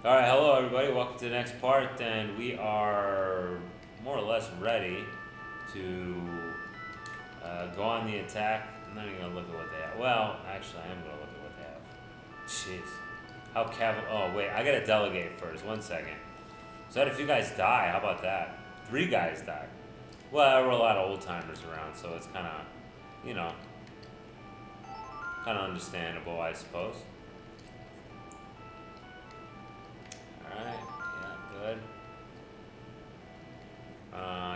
All right, hello everybody. Welcome to the next part, and we are more or less ready to go on the attack. I'm not even gonna look at what they have. Well, actually, I am gonna look at what they have. Jeez, how Oh wait, I gotta delegate first. 1 second. So I had a few guys die. How about that? 3 guys died. Well, there were a lot of old timers around, so it's kind of, you know, kind of understandable, I suppose. Alright, yeah, good.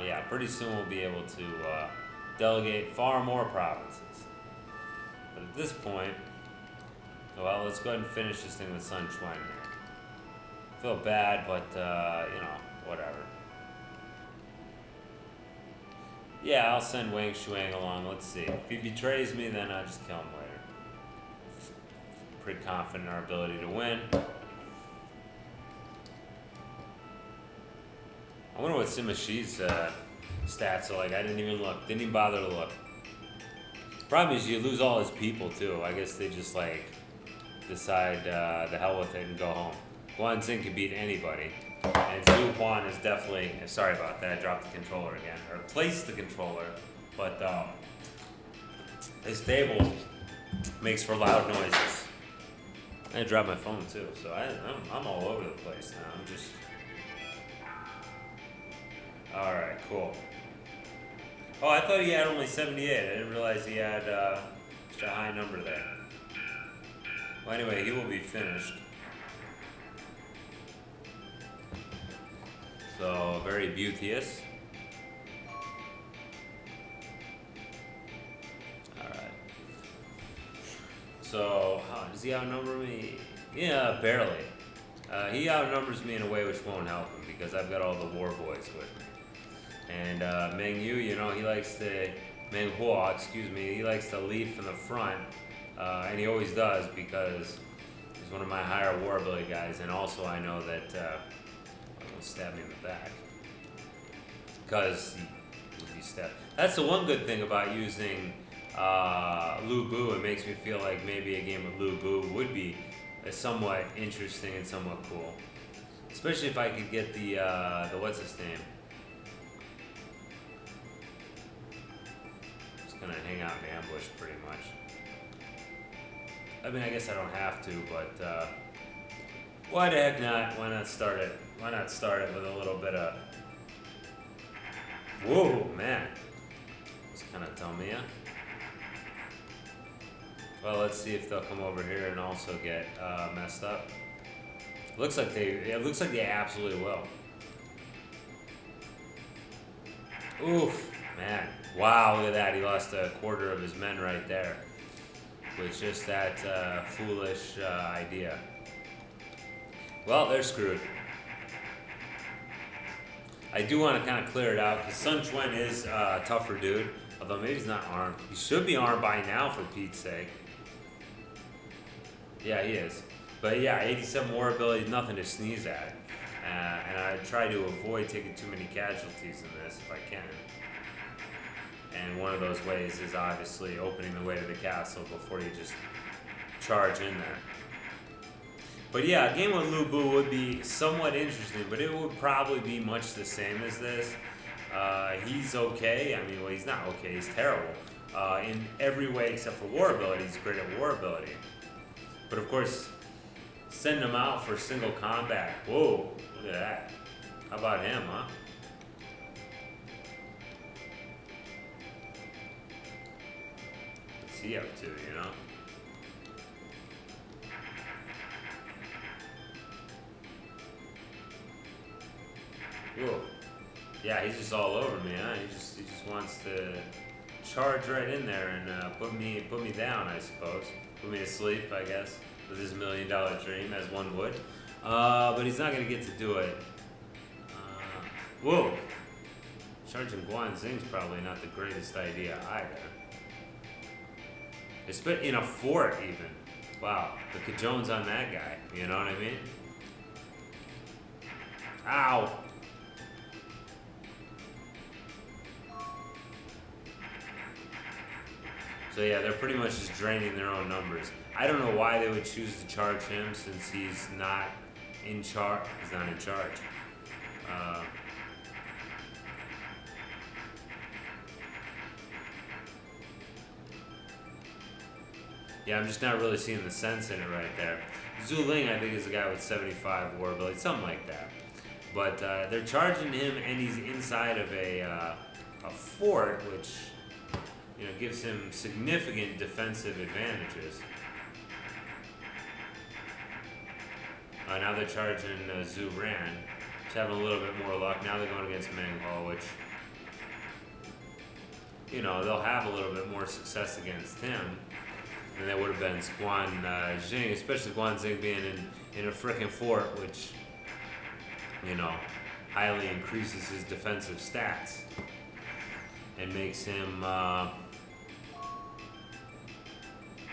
Yeah, pretty soon we'll be able to delegate far more provinces. But at this point, well, let's go ahead and finish this thing with Sun Quan here. Feel bad, but, whatever. Yeah, I'll send Wang Shuang along. Let's see. If he betrays me, then I'll just kill him later. Pretty confident in our ability to win. I wonder what Sima Shi's stats are like. I didn't even look. Didn't even bother to look. Problem is you lose all his people too. I guess they just like decide the hell with it and go home. Guan Xing can beat anybody. And Zhu Huan is definitely, sorry about that, I dropped the controller again. Or placed the controller, but his table makes for loud noises. I dropped my phone too, so I'm all over the place now. I'm just... Alright, cool. Oh, I thought he had only 78. I didn't realize he had such a high number there. Well, anyway, he will be finished. So, very beauteous. Alright. So, does he outnumber me? Yeah, barely. He outnumbers me in a way which won't help him because I've got all the war boys with me. And Meng Huo, he likes to, Meng Huo, excuse me, he likes to lead from the front, and he always does because he's one of my higher war ability guys, and also I know that, almost stabbed me in the back, because he would be stabbed. That's the one good thing about using Lu Bu. It makes me feel like maybe a game of Lu Bu would be somewhat interesting and somewhat cool, especially if I could get the what's his name. Gonna hang out in the ambush pretty much. I mean, I guess I don't have to, but why the heck not? Why not start it? Why not start it with a little bit of... Whoa, man. It's kind of dumb, yeah? Well, let's see if they'll come over here and also get messed up. It looks like they absolutely will. Oof, man. Wow, look at that. He lost a quarter of his men right there. With just that foolish idea. Well, they're screwed. I do want to kind of clear it out, because Sun Quan is a tougher dude. Although maybe he's not armed. He should be armed by now, for Pete's sake. Yeah, he is. But yeah, 87 war ability is nothing to sneeze at. And I try to avoid taking too many casualties in this if I can. And one of those ways is obviously opening the way to the castle before you just charge in there. But yeah, a game with Lu Bu would be somewhat interesting, but it would probably be much the same as this. He's okay. I mean, well, he's not okay. He's terrible. In every way except for war ability. He's great at war ability. But of course, send him out for single combat. Whoa, look at that. How about him, huh? What's he up to, you know? Whoa. Yeah, he's just all over me, huh? He just wants to charge right in there and put me down, I suppose. Put me to sleep, I guess, with his $1 million dream, as one would. But he's not gonna get to do it. Whoa. Charging Guan Xing's probably not the greatest idea either. It's in a fort, even. Wow, the cajones on that guy. You know what I mean? Ow! So yeah, they're pretty much just draining their own numbers. I don't know why they would choose to charge him since he's not in charge. He's not in charge. Uh, yeah, I'm just not really seeing the sense in it right there. Zhu Ling, I think, is a guy with 75 war ability, something like that. But they're charging him, and he's inside of a fort, which gives him significant defensive advantages. Now they're charging Zhu Ran. Just having a little bit more luck. Now they're going against Meng Huo, which, they'll have a little bit more success against him than they would have been Guan Xing, especially Guan Xing being in a frickin' fort, which, highly increases his defensive stats and makes him, well,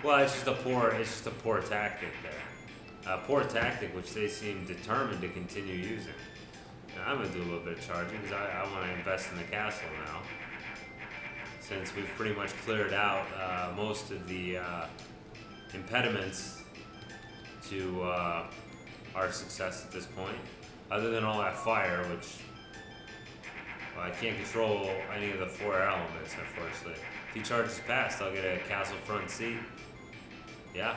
it's just a poor tactic there. Poor tactic, which they seem determined to continue using. Now, I'm going to do a little bit of charging because I want to invest in the castle now. Since we've pretty much cleared out most of the impediments to our success at this point. Other than all that fire, which I can't control any of the 4 elements, unfortunately. If he charges past, I'll get a castle front seat. Yeah,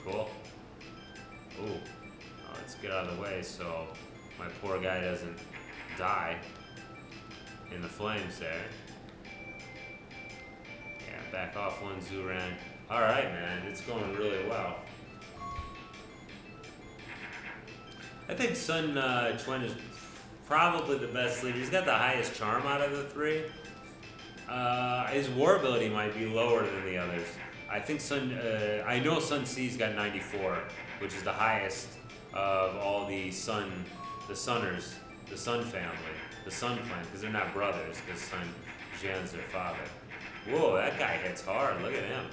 cool. Ooh, let's get out of the way so my poor guy doesn't die in the flames there. Yeah, back off one, Zhu Ran. Alright, man, it's going really well. I think Sun Quan is probably the best leader. He's got the highest charm out of the 3. His war ability might be lower than the others. I think I know Sun Ci's got 94, which is the highest of all the Sunners, the Sun family, the Sun clan, because they're not brothers, because Sun Jian's their father. Whoa, that guy hits hard. Look at him.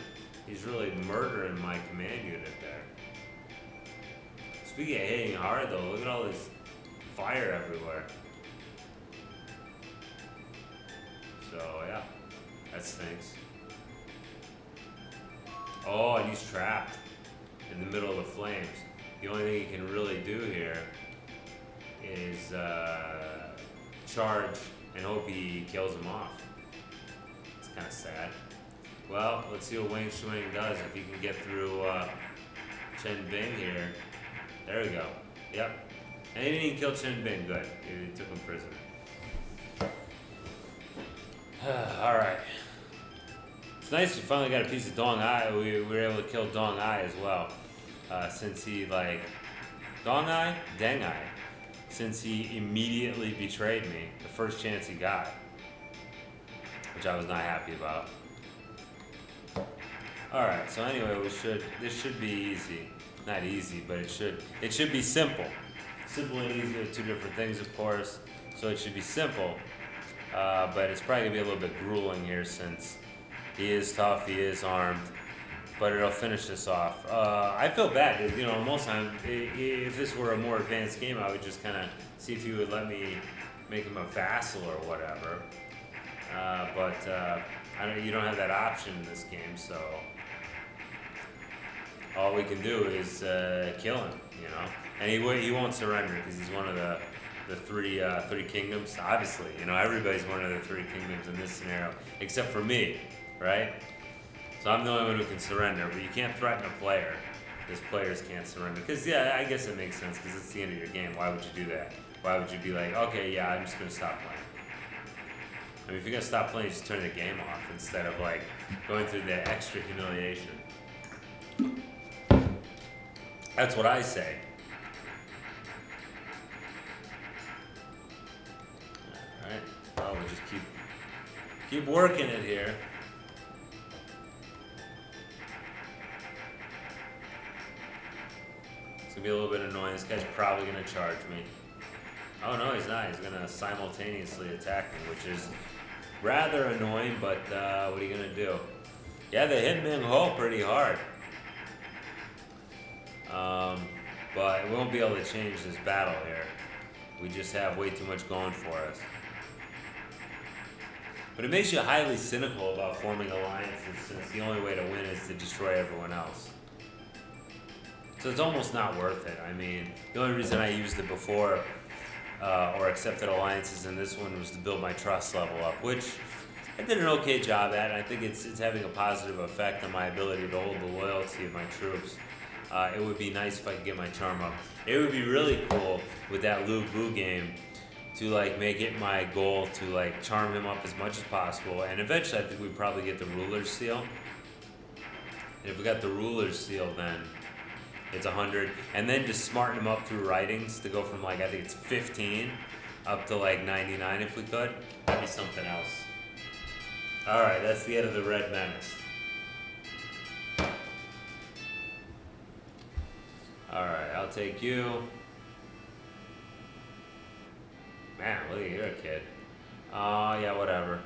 He's really murdering my command unit there. Speaking of hitting hard, though, look at all this fire everywhere. So, yeah, that stinks. Oh, and he's trapped in the middle of the flames. The only thing he can really do here is charge and hope he kills him off. It's kind of sad. Well, let's see what Wang Shuang does if he can get through Chen Bing here. There we go. Yep. And he didn't even kill Chen Bing. Good. He took him prisoner. Alright. It's nice we finally got a piece of Dong Ai. We were able to kill Dong Ai as well. Since he, Dong Ai? Deng Ai. Since he immediately betrayed me the first chance he got. Which I was not happy about. Alright, so anyway, this should be easy. Not easy, but it should be simple. Simple and easy are 2 different things, of course. So it should be simple. But it's probably going to be a little bit grueling here since he is tough, he is armed. But it'll finish this off. I feel bad. Most time, if this were a more advanced game, I would just kind of see if he would let me make him a vassal or whatever. But you don't have that option in this game, so all we can do is kill him, And he won't surrender because he's one of the three kingdoms. Obviously, everybody's one of the 3 kingdoms in this scenario, except for me, right? So I'm the only one who can surrender, but you can't threaten a player. Because players can't surrender. Because, yeah, I guess it makes sense because it's the end of your game. Why would you do that? Why would you be like, okay, yeah, I'm just going to stop playing? I mean, if you're going to stop playing, just turn the game off instead of, going through the extra humiliation. That's what I say. Alright. Well, we'll just keep working it here. It's going to be a little bit annoying. This guy's probably going to charge me. Oh, no, he's not. He's going to simultaneously attack me, which is rather annoying, but what are you going to do? Yeah, they hit Meng Huo pretty hard. But we won't be able to change this battle here. We just have way too much going for us. But it makes you highly cynical about forming alliances since the only way to win is to destroy everyone else. So it's almost not worth it. I mean, the only reason I used it before or accepted alliances in this one was to build my trust level up, which I did an okay job at. And I think it's having a positive effect on my ability to hold the loyalty of my troops. It would be nice if I could get my charm up. It would be really cool with that Lu Bu game to like make it my goal to like charm him up as much as possible. And eventually I think we'd probably get the ruler's seal. And if we got the ruler's seal, then it's 100. And then just smarten him up through writings to go from like, I think it's 15 up to like 99 if we could. That'd be something else. Alright, that's the end of the Red Menace. Alright, I'll take you. Man, look at you, kid. Yeah, whatever.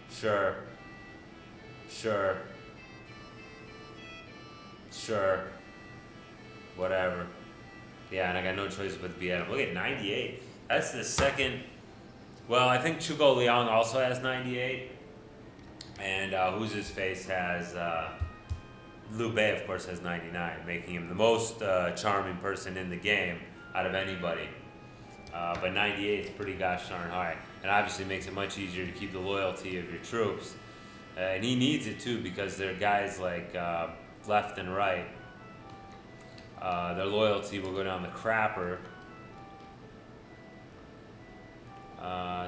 Sure. Sure. Sure. Whatever. Yeah, and I got no choice but to be at him. Look at 98. That's the second. Well, I think Zhuge Liang also has 98. And Who's His Face has. Liu Bei, of course, has 99, making him the most charming person in the game out of anybody. But 98 is pretty gosh darn high. And obviously makes it much easier to keep the loyalty of your troops. And he needs it too because they're guys like left and right. Their loyalty will go down the crapper.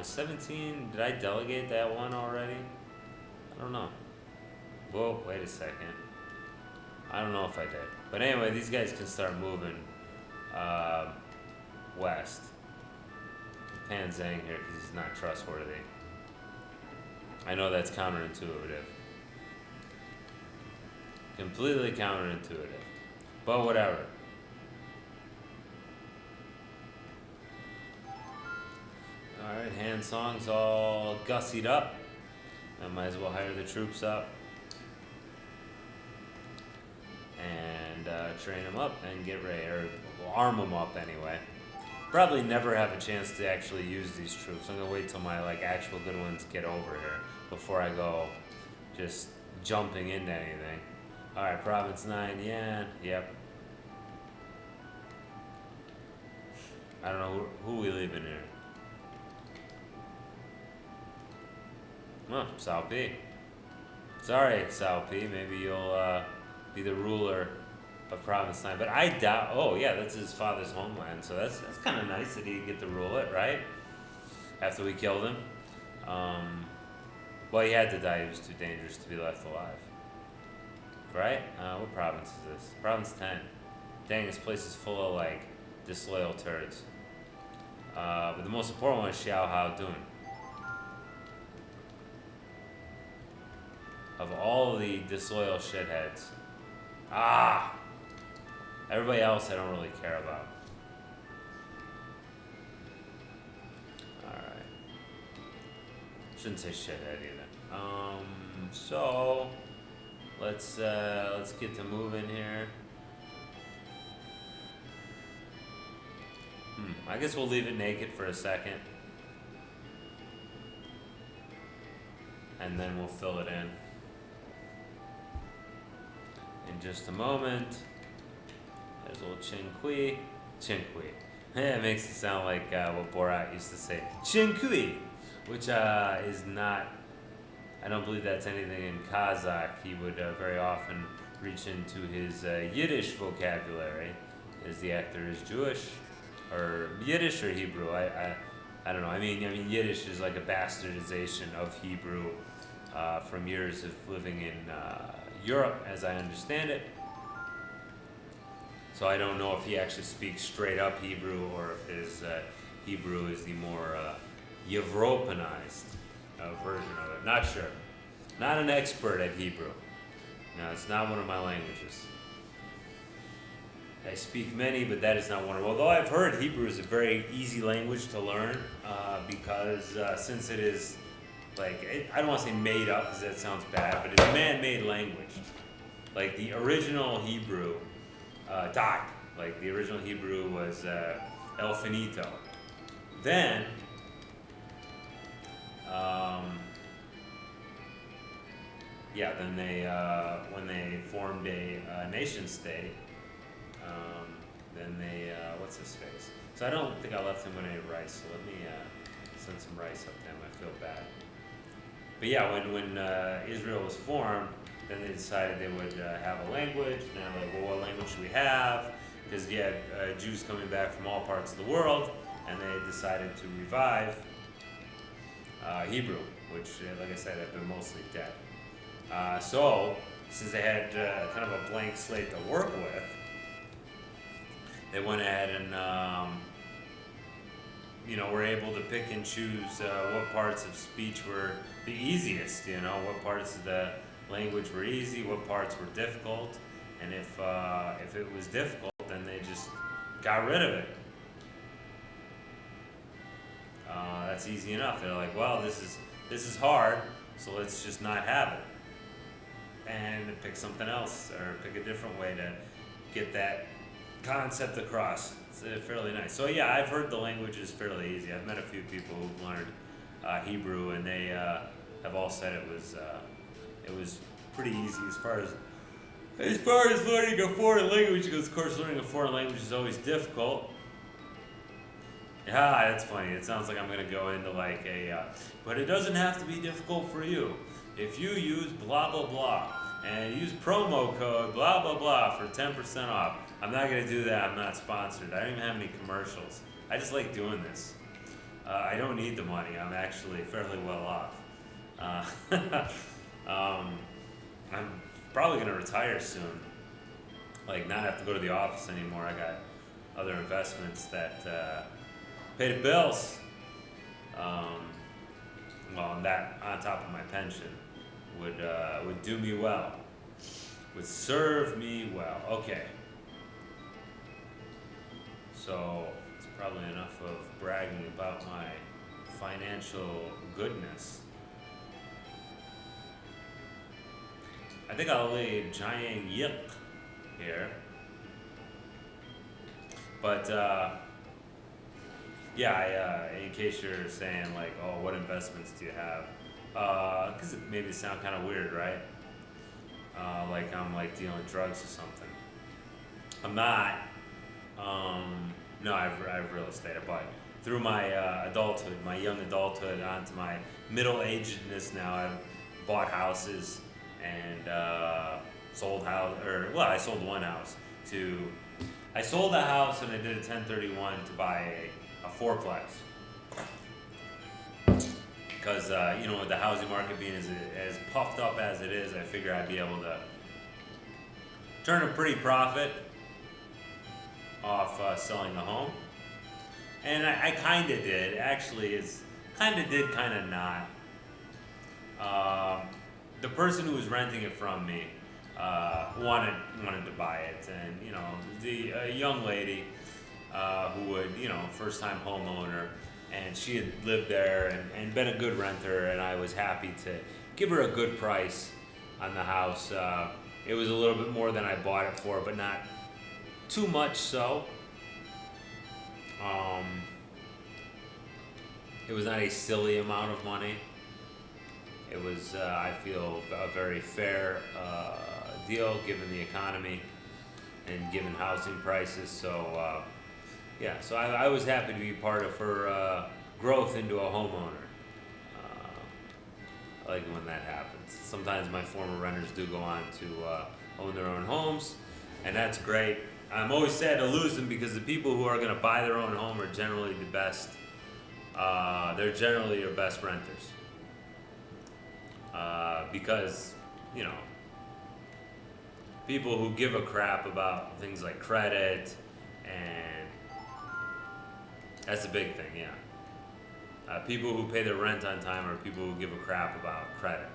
17, did I delegate that one already? I don't know. Whoa, wait a second. I don't know if I did. But anyway, these guys can start moving west. Pan Zhang here because he's not trustworthy. I know that's counterintuitive. Completely counterintuitive. But whatever. Alright, Han Song's all gussied up. I might as well hire the troops up. And train them up and get ready, or arm them up anyway. Probably never have a chance to actually use these troops. I'm gonna wait till my like actual good ones get over here before I go just jumping into anything. Alright, Province 9, yeah, yep. I don't know who we leaving here. Oh, Cao Pi. Sorry, Cao Pi, maybe you'll be the ruler of Province 9. But I doubt, oh yeah, that's his father's homeland, so that's kind of nice that he'd get to rule it, right? After we killed him. Well, he had to die, he was too dangerous to be left alive. Right? What province is this? Province 10. Dang, this place is full of, like, disloyal turds. But the most important one is Xiao Hao Dun. Of all the disloyal shitheads. Ah! Everybody else I don't really care about. Alright. Shouldn't say shithead either. So let's get to moving here. I guess we'll leave it naked for a second. And then we'll fill it in just a moment. There's a little Chen Kui. Chen Kui. Yeah, it makes it sound like what Borat used to say. Chen Kui, which is not, I don't believe that's anything in Kazakh. He would very often reach into his Yiddish vocabulary, as the actor is Jewish, or Yiddish or Hebrew. I don't know. I mean Yiddish is like a bastardization of Hebrew from years of living in Europe, as I understand it. So I don't know if he actually speaks straight up Hebrew or if his Hebrew is the more Europeanized version of it. Not sure. Not an expert at Hebrew. No, it's not one of my languages. I speak many, but that is not one of them. Although I've heard Hebrew is a very easy language to learn because since it is, like, I don't want to say made up because that sounds bad, but it's a man-made language. Like the original Hebrew died. Like the original Hebrew was El Finito. Then, then they when they formed a nation state, Then they, what's his face? So I don't think I left him with any rice. So let me send some rice up to him. I feel bad. But yeah, when Israel was formed, then they decided they would have a language. And they're like, well, what language should we have? Because you had Jews coming back from all parts of the world, and they decided to revive Hebrew, which, like I said, had been mostly dead. So, since they had kind of a blank slate to work with, they went ahead and, were able to pick and choose what parts of speech were the easiest, what parts of the language were easy, what parts were difficult, and if it was difficult, then they just got rid of it. That's easy enough. They're like, well, this is hard, so let's just not have it, and pick something else or pick a different way to get that concept across. It's fairly nice. So yeah, I've heard the language is fairly easy. I've met a few people who've learned Hebrew, and they have all said it was pretty easy as far as learning a foreign language, because of course learning a foreign language is always difficult. Yeah, that's funny. It sounds like I'm gonna go into like but it doesn't have to be difficult for you. If you use blah blah blah and use promo code blah blah blah for 10% off. I'm not gonna do that. I'm not sponsored. I don't even have any commercials. I just like doing this. I don't need the money. I'm actually fairly well off. I'm probably gonna retire soon. Like, not have to go to the office anymore. I got other investments that pay the bills. And that on top of my pension would do me well. Would serve me well. Okay. So it's probably enough of bragging about my financial goodness. I think I'll leave Jiang Yip here. But in case you're saying like, oh, what investments do you have? Because it maybe sound kind of weird, right? Like I'm like dealing drugs or something. I'm not. No, I've real estate. I bought through my adulthood, my young adulthood, onto my middle-agedness now. I've bought houses and sold house, I sold one house I sold a house and I did a 1031 to buy a fourplex. Because with the housing market being as puffed up as it is, I figure I'd be able to turn a pretty profit off selling the home. And I kind of did. Actually, it's kind of did, kind of not. The person who was renting it from me wanted to buy it, and a young lady who would first time homeowner, and she had lived there and been a good renter, and I was happy to give her a good price on the house. It was a little bit more than I bought it for, but not too much so. It was not a silly amount of money. It was, I feel, a very fair deal given the economy and given housing prices. So, so I was happy to be part of her growth into a homeowner. I like it when that happens. Sometimes my former renters do go on to own their own homes, and that's great. I'm always sad to lose them because the people who are going to buy their own home are generally the best. They're generally your best renters. Because, people who give a crap about things like credit, and that's a big thing, yeah. People who pay their rent on time are people who give a crap about credit.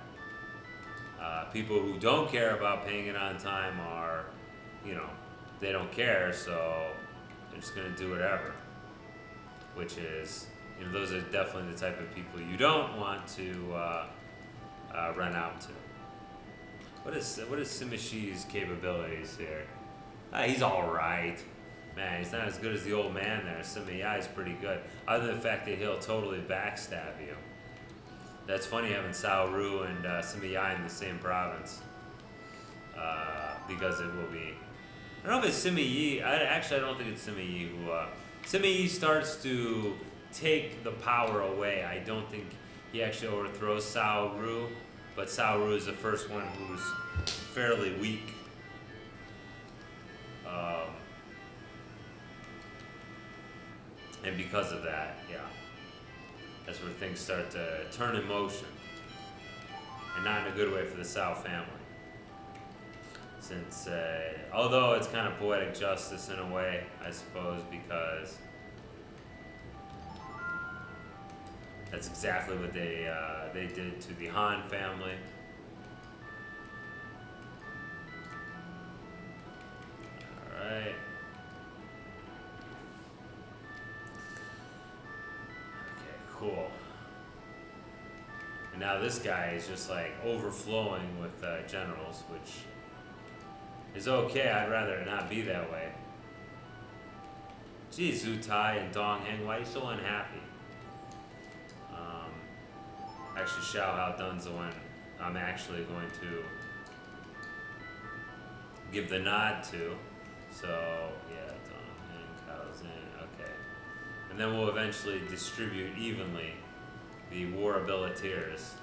People who don't care about paying it on time are, they don't care, so they're just going to do whatever. Which is, those are definitely the type of people you don't want to rent out to. What is Simishi's capabilities here? He's all right. Man, he's not as good as the old man there. Simiyi is pretty good. Other than the fact that he'll totally backstab you. That's funny having Saoru and Simiyi in the same province. Because it will be I don't know if it's Sima Yi. I don't think it's Sima Yi who. Sima Yi starts to take the power away. I don't think he actually overthrows Cao Ru, but Cao Ru is the first one who's fairly weak. And because of that, yeah, that's where things start to turn in motion, and not in a good way for the Cao family. Since, although it's kind of poetic justice in a way, I suppose, because that's exactly what they did to the Han family. All right. Okay, cool. And now this guy is just like overflowing with generals, which is okay. I'd rather it not be that way. Gee, Zhu Tai and Dong Heng, why are you so unhappy? Actually, Xiao Hao Dun's the one I'm actually going to give the nod to. So, yeah, Dong Heng, Cao Zhen, okay. And then we'll eventually distribute evenly the war abiliteers.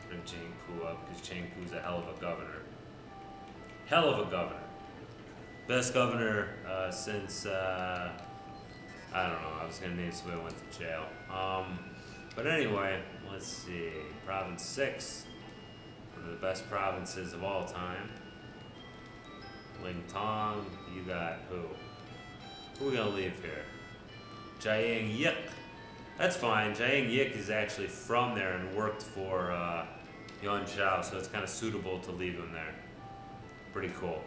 Bring Cheng Pu up, because Cheng Pu's a hell of a governor. Hell of a governor. Best governor since, I don't know, I was going to name somebody who went to jail. But anyway, let's see. Province 6, one of the best provinces of all time. Ling Tong, you got who? Who are we going to leave here? Jiang Yik. That's fine. Jiang Yik is actually from there and worked for Yuan Shao, so it's kind of suitable to leave him there. Pretty cool.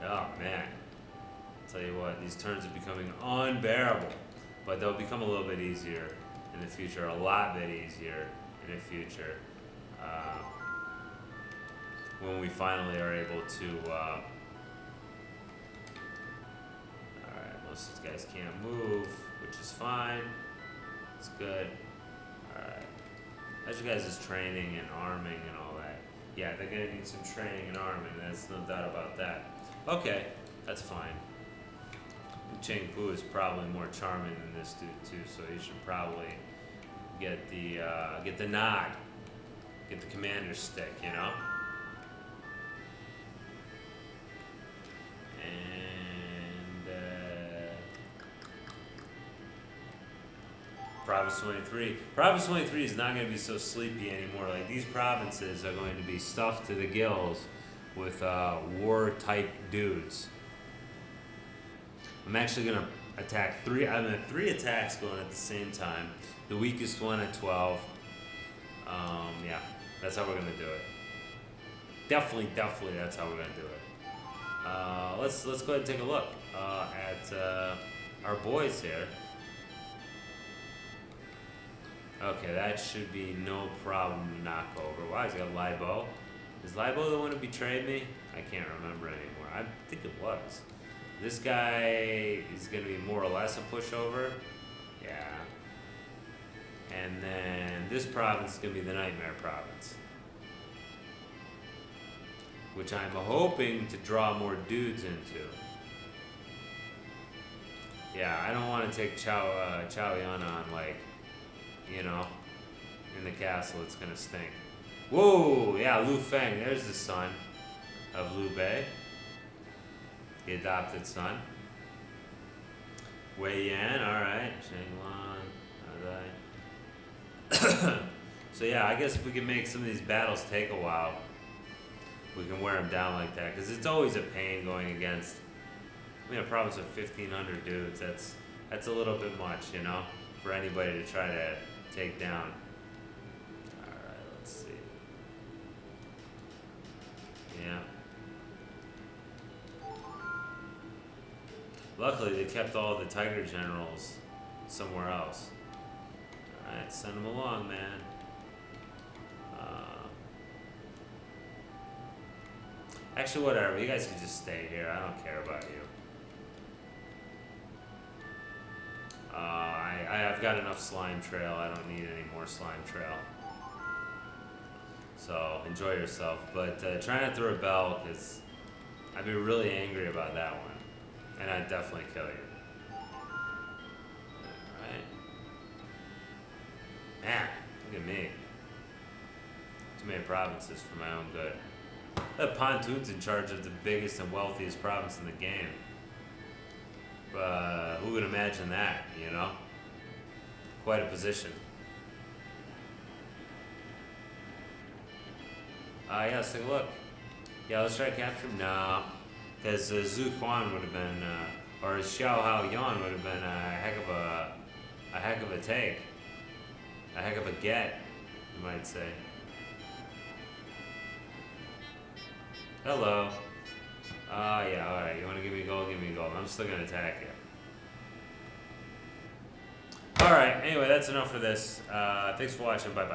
Oh, man. Tell you what, these turns are becoming unbearable, but they'll become a little bit easier in the future, a lot bit easier in the future, when we finally are able to, alright, most of these guys can't move, which is fine, it's good, alright, how's you guys' training and arming and all that? Yeah, they're gonna need some training and arming, there's no doubt about that. Okay, that's fine. Cheng Pu is probably more charming than this dude too, so he should probably get the nod, get the commander's stick, you know. And Province 23. Province 23 is not going to be so sleepy anymore. Like, these provinces are going to be stuffed to the gills with war-type dudes. I'm actually going to attack three. I have 3 attacks going at the same time. The weakest one at 12. Yeah, that's how we're going to do it. Definitely, that's how we're going to do it. Let's go ahead and take a look at our boys here. Okay, that should be no problem to knock over. Wow, he's got Libo. Is Libo the one who betrayed me? I can't remember anymore. I think it was. This guy is going to be more or less a pushover. Yeah. And then this province is going to be the Nightmare Province, which I'm hoping to draw more dudes into. Yeah, I don't want to take Chao Yan on, like, you know, in the castle. It's going to stink. Whoa, yeah, Lu Feng. There's the son of Liu Bei, the adopted son. Wei Yan, alright. Shang Lan, So yeah, I guess if we can make some of these battles take a while, we can wear them down like that. Because it's always a pain going against, I mean, a province of 1,500 dudes. That's a little bit much, you know, for anybody to try to take down. Alright, let's see. Yeah. Luckily, they kept all the Tiger generals somewhere else. Alright, send them along, man. Actually, whatever. You guys can just stay here. I don't care about you. I've got enough slime trail. I don't need any more slime trail. So enjoy yourself, but try not to rebel, because I'd be really angry about that one, and I'd definitely kill you. Alright. Man, look at me. Too many provinces for my own good. That Pontoon's in charge of the biggest and wealthiest province in the game. Who would imagine that, you know? Quite a position. Yeah, let's take a look. Yeah, let's try to capture him. No, because Zhu Quan would have been, or Xiao Hao Yuan would have been a heck of a take, a heck of a get, you might say. Hello. Yeah, alright, you want to give me gold? Give me gold. I'm still going to attack you. Alright, anyway, that's enough for this. Thanks for watching. Bye-bye.